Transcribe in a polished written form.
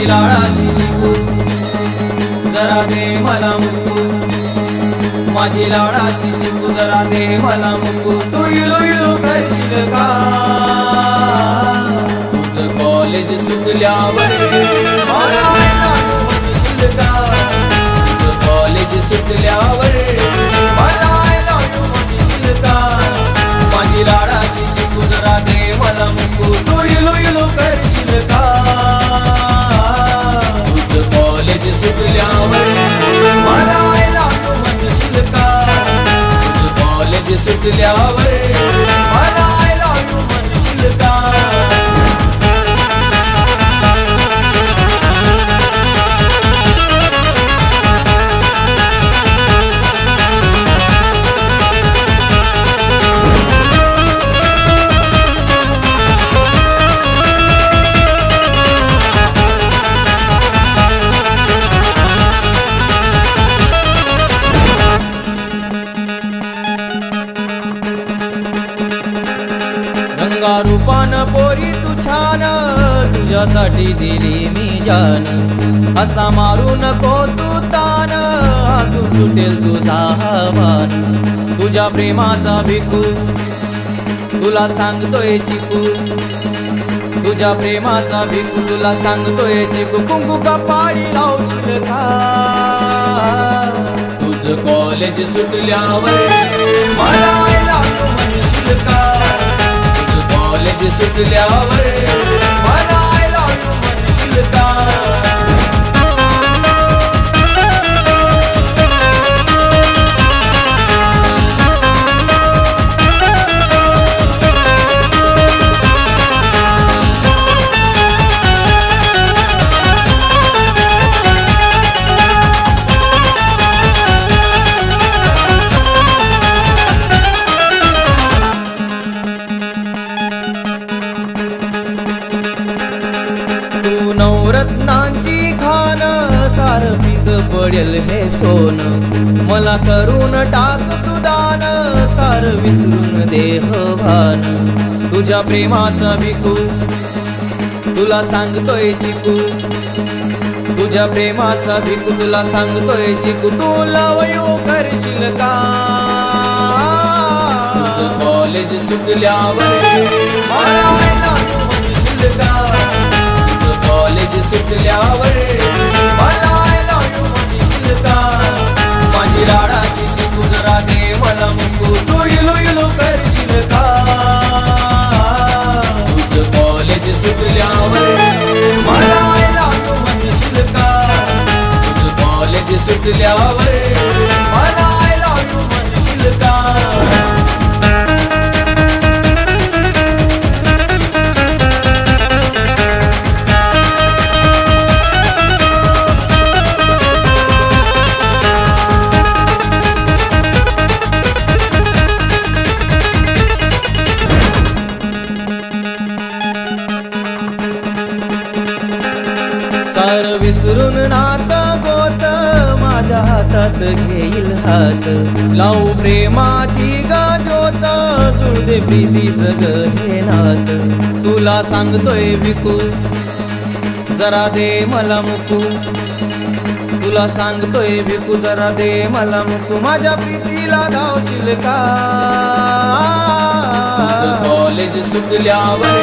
माझी लाडाची चिकू जरा दे मला मुकू, माझी लाडाची चिकू जरा दे मला मुकू. तू इलो इलो करशील का तुझं कॉलेज सुटल्यावर मला म्हणशील का, तुझं कॉलेज सुटल्यावर मला म्हणशील का. माझी लाडाची चिकू जरा दे मला मुकू, तू इलो इलो करशील का तुझं कॉलेज सुटल्यावर मला म्हणशील का, तुझं कॉलेज सुटल्यावर मला म्हणशील का. रूपान पोरी तू छान, तुझ्यासाठी दिली मी जान. असा मारू नको तू तान, हातून सुटेल तुझा मान. तुझ्या प्रेमाचा भिकू तुला सांगतोय चिकू, तुझ्या प्रेमाचा भिकू तुला सांगतोय चिकू. कुंकू कपाळी लावशील का तुझं कॉलेज सुटल्यावर मला म्हणशील का, कॉलेज सुटल्यावर मला म्हणशील का. नवरत्नांची खान सार पीक पडेल हे सोन. मला करून टाक तू दान, सार विसरून देह भान. तुझ्या प्रेमाचा भिकू तुला सांगतोय चिकू, तुझ्या प्रेमाचा भिकू तुला सांगतोय चिकू. तू लवयो करशील का तुझं कॉलेज सुटल्यावर मला म्हणशील का, कॉलेज सुटल्यावर मला म्हणशील का. माझी लाडाची चिकू जरा दे मला मुकू, तू इलो इलो करशील का तुझं कॉलेज सुटल्यावर मला म्हणशील का, तुझं कॉलेज सुटल्यावर मला म्हणशील का. सार विसरून नात गोत माझ्या हातात घेईल हात. लावू प्रेमाची गाजोत जुळ दे प्रीतीचं ग हे नात. तुला सांगतोय भिकू जरा दे मला मुकू, तुला सांगतोय भिकू जरा दे मला मुकू. माझ्या प्रीतीला धावशील का कॉलेज सुटल्यावर